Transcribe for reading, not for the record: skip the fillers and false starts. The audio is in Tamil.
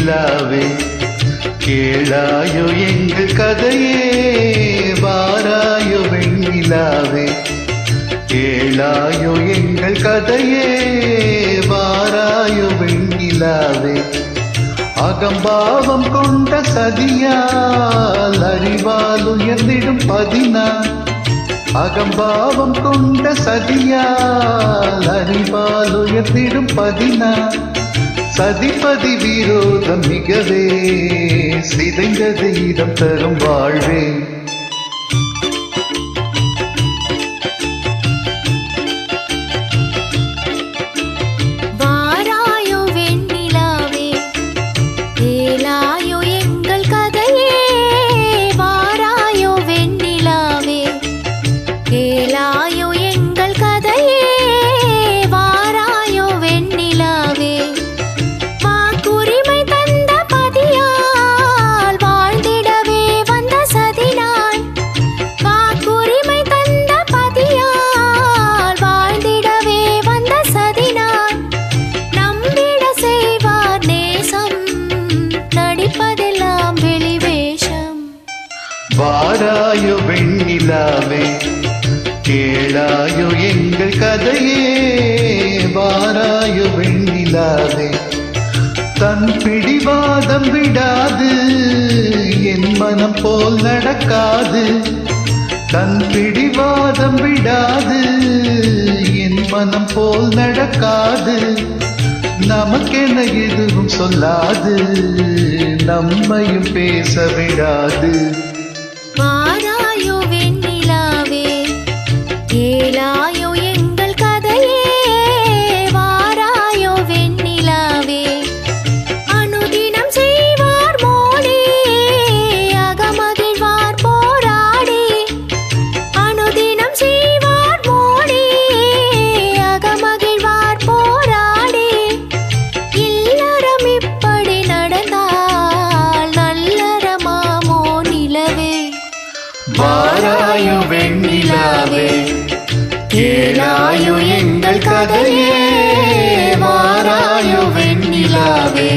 வெண்ணிலாவே கேளாயோ எங்கள் கதையே வாராயோ வெண்ணிலாவே கேளாயோ எங்கள் கதையே வாராயோ வெண்ணிலாவே அகம்பாவம் கொண்ட சதியால் அறிவால் உயர்ந்திடும் பதினா அகம்பாவம் கொண்ட சதியால் அறிவால் உயர்ந்திடும் பதினா சதிபதி விரோதம் மிகவே சிதைந்தது இடம் தரும் வாழ்வே வாராயோ வெண்ணிலாவே கேளாயோ எங்கள் கதையே வாராயோ வெண்ணிலாவே தன் பிடிவாதம் விடாது என் மனம் போல் நடக்காது தன் பிடிவாதம் விடாது என் மனம் போல் நடக்காது நமக்கென எதுவும் சொல்லாது நம்மையும் பேச விடாது வாராயோ வெண்ணிலாவே கேளாயோ எங்கள் கதையே வாராயோ வெண்ணிலாவே அனுதினம் செய்வார் மோடி அகமகிழ்வார் போராடி அனுதினம் செய்வார் மோடி அகமகிழ்வார் போராடி இல்லறம் இப்படி நடந்தால் நல்லறமாமோ நிலவே வாராயோ வெண்ணிலாவே கேளாயோ எங்கள் கதையே வாராயோ வெண்ணிலாவே